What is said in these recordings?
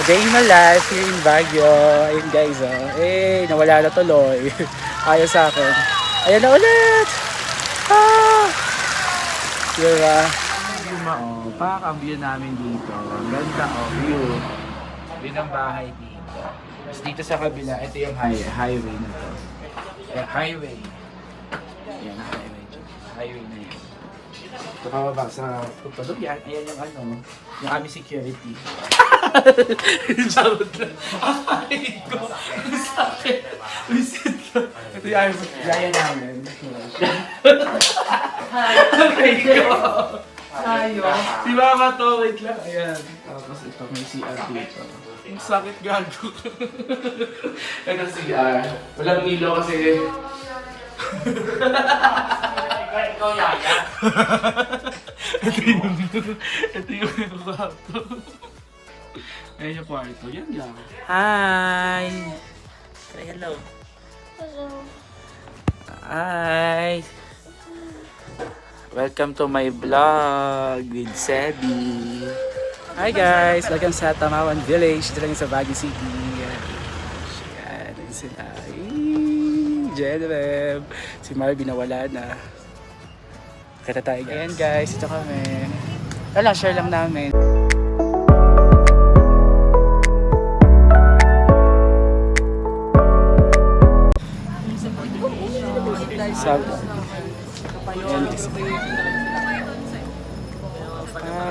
A day in my life here in Baguio. Ayun guys, oh. Nawala na tuloy. Ayaw sa akin. Ayan na ulit! Ah! Diba? Oh, pakakambyo namin dito. Ganda, oh, view. View ng bahay dito. Tapos dito sa kabila, ito yung highway na to. Highway. Ayan, highway. Highway na yan. Ito pababa sa pagpasok yan. Ayan yung ano, yung aming security. Charot lang. Ay ko. Sakit. Visit ko. Ito yung aming gaya namin. Ay ko. Ayo. Si Mama to, wait lang. Ayan. Tapos ito may CR dito. Ang sakit gago. Ito CR. Walang ilaw kasi. Ikaw yaya. Ito yung kwarto. Ayan yung kwarto. Yan lang. Hi! Say hello. Hi! Welcome to my vlog with Sebi. Hi guys! Welcome sa Tamawan Village. Dito lang sa Baguio City. Yan. Ayun sila. Jenreb. Si Marvin nawala na. Kita tayo guys. Ayan guys, ito kami. Wala, share lang namin.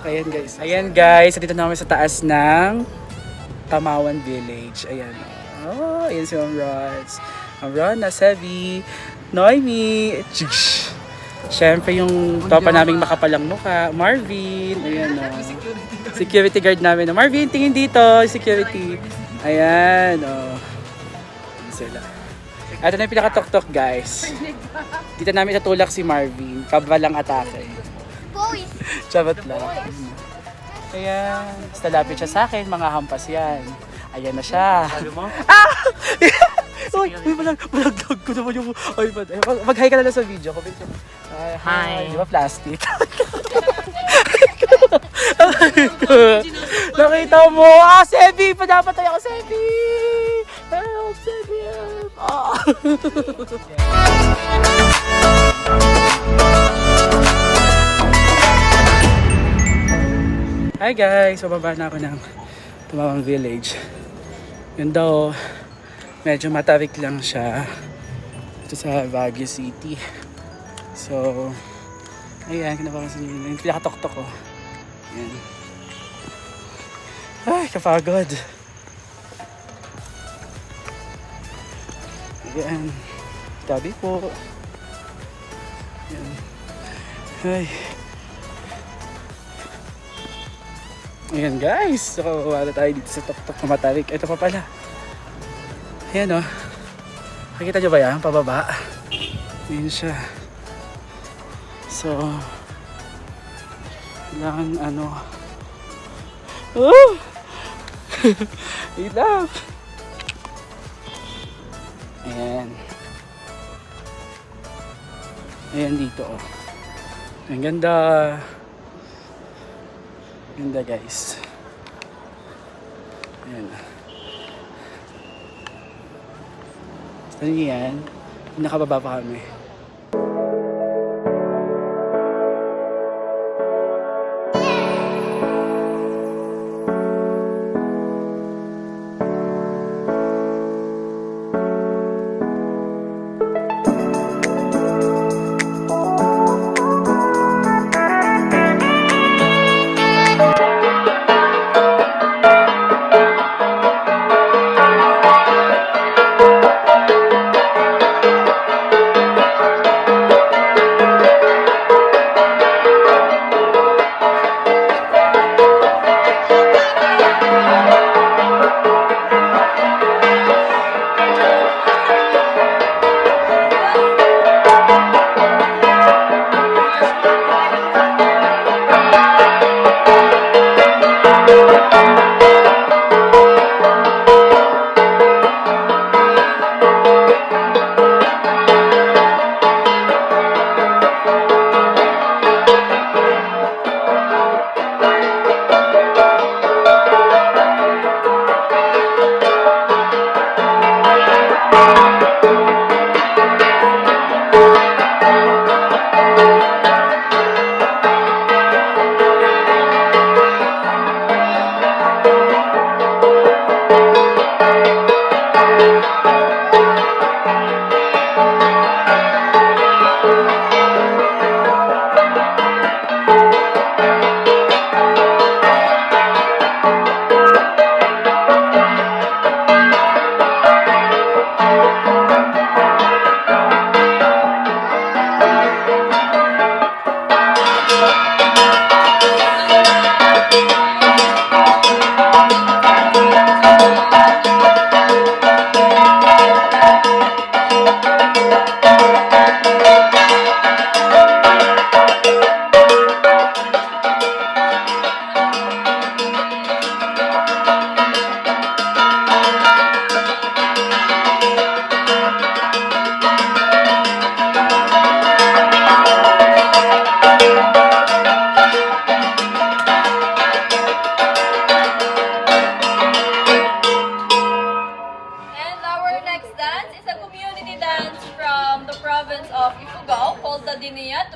Ayan guys. Ayan guys, dito na kami sa taas ng Tamawan Village. Ayan. Oh, ayan si Ma'am Rods. Ma'am Rona, Sebi, Noemi, syempre yung topa naming makapalang mukha, Marvin. Ayan o. Security guard namin. Marvin, tingin dito. Security. Ayan o. Sila. Ito na yung pinaka-tok-tok guys. Dito namin tatulak si Marvin. Kabalang atake. Charot lang. Ayan. Basta lapit siya sa akin. Mga hampas yan. Ayan na siya. Ah! Uy, malaglag ko naman yung iPad. Mag-hi ka na lang sa video ko. Hi. Di ba plastic? Nakita mo! Ah, Sebi! Padapatay ako, Sebi! Help, Sebi! Help! Ah! Hi guys! Bababa na ako ng Tumawang Village. Yun daw, medyo matarik lang siya ito sa Baguio City. So, ayan, kinapapansin nyo. Yung pinakatok-tok ko. Ayan. Ay, kapagod. Ayan. Tabi po. Ayan. Ay. Ayan guys. So, wala tayo dito sa tok-tok na matarik. Ito pa pala. Ayan o. Nakikita nyo ba yan? Pababa. Ayan siya. So, kailangan ano. Oh! Wait lang. Ayan. Ayan dito oh. Ang ganda. Ganda guys. Ayan. Basta nyo yan. Nakababa pa kami.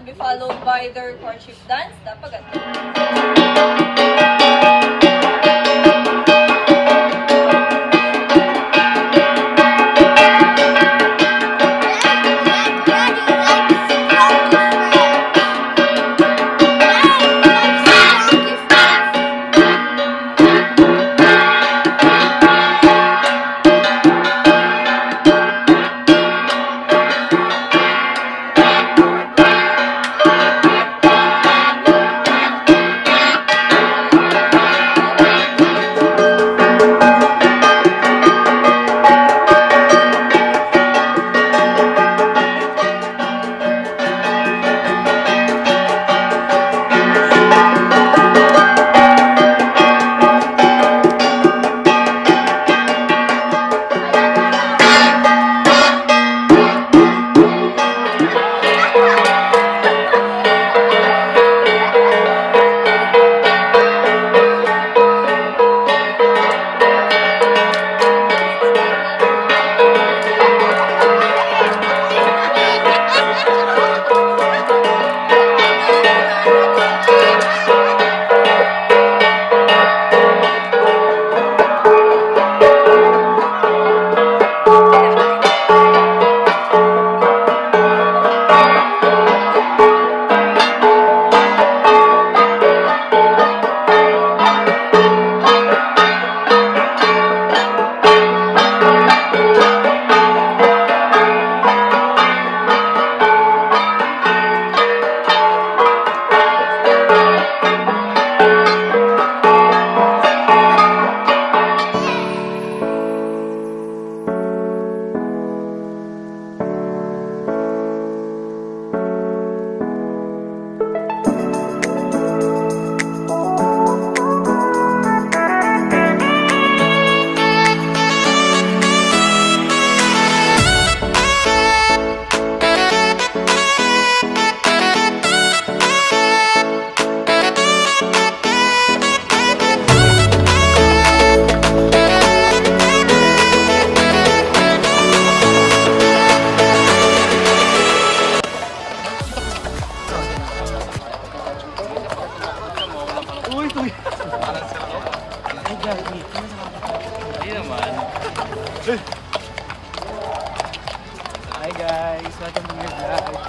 to be followed by their courtship dance. Dapat ganito. Hi guys, welcome to my vlog.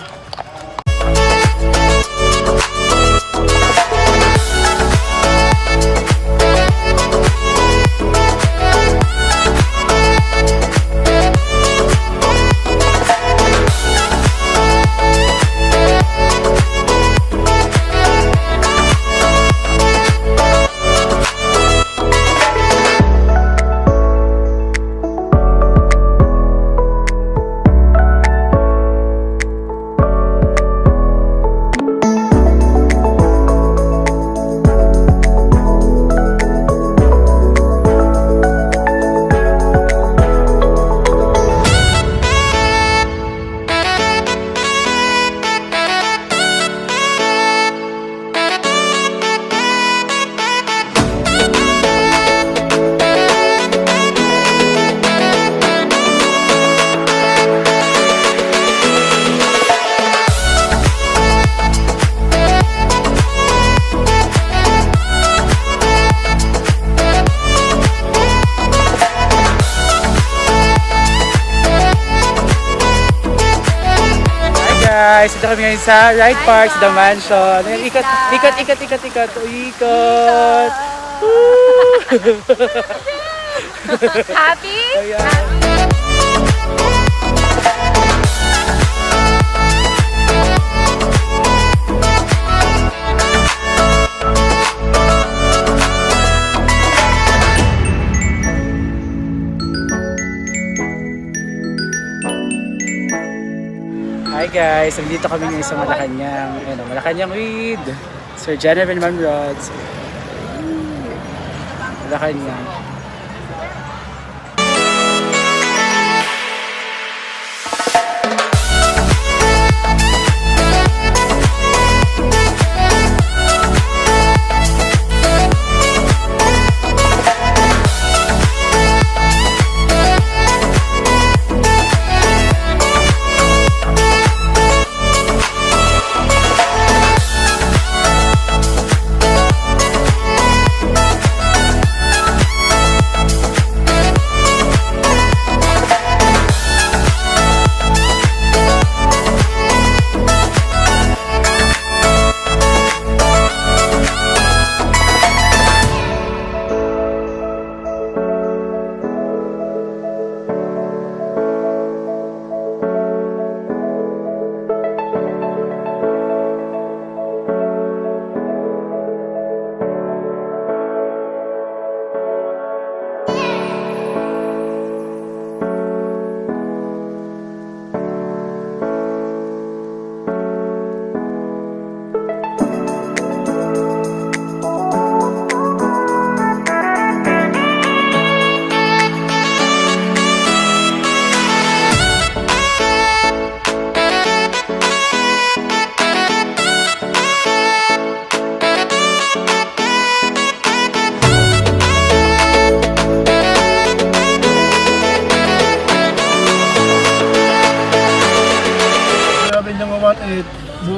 Guys, ito kami ngayon sa Ride Park, sa The Mansion. Ayan, ikot. Woo! Happy? Ayan. Hi guys, nandito kami ngayon sa Malacanang. Ayan, Malacanang with Sir Jennifer Manrods. Malacanang.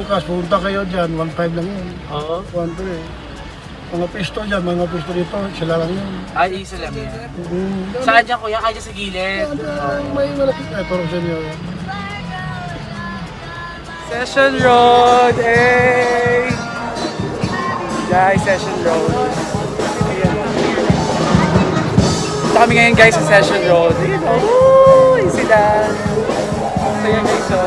bukas, pumunta kayo dyan, 1.5 lang yun. Oo. 1.3. Mga pisto dyan, mga pisto dito, sila lang yun. Ay, isa lang yan. Mm. Saan dyan kuya? Kaya dyan sa gilid. May malapit na, parang sa inyo. Session Road! Hey! Guys, Session Road. Ayan. Ito kami ngayon guys sa Session Road. Ayan o. Woo! Yung sila. So yan guys o.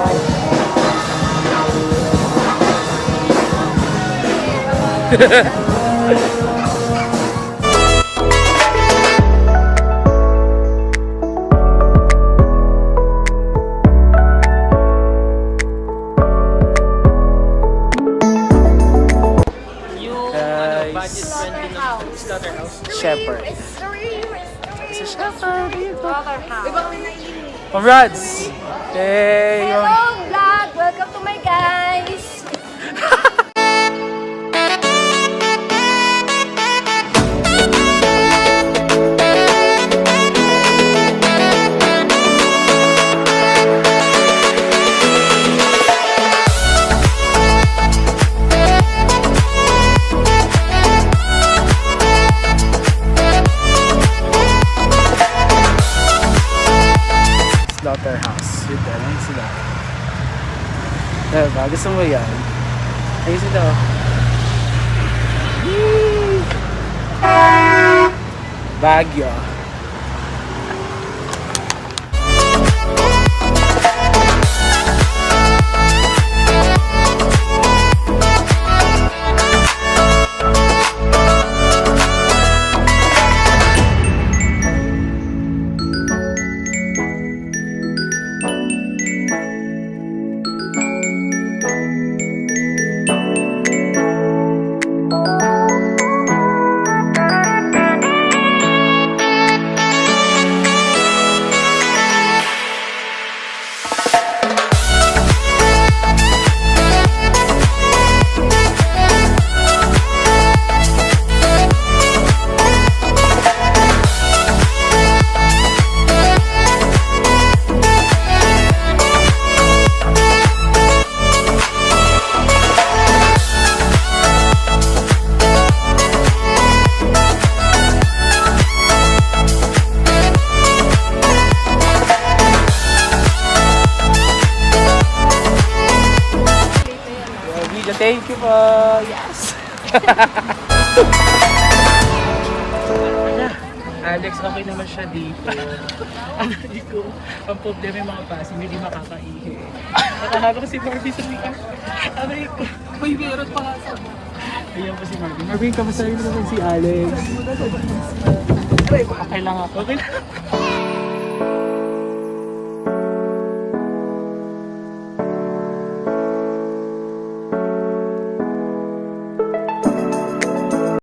Guys, Shepherd. Isa Shepherd. Congrats! Hey! Hello vlog! Welcome to my guys! Slaughterhouse. Yun din. Ayun sila. Diba? Gusto mo yan? Ayun sila. Yee! Baguio. Thank you po. Yes. Alex, okay naman siya dito. Hindi ko, ang problema yung mga pasim, hindi makakaihi. Nakahabang si Marvin sa mga. Aray ko, may meron pa nga sa. Ayan po si Marvin. Marvin, kamusta rin naman si Alex? Aray ko, okay lang ako. Okay lang.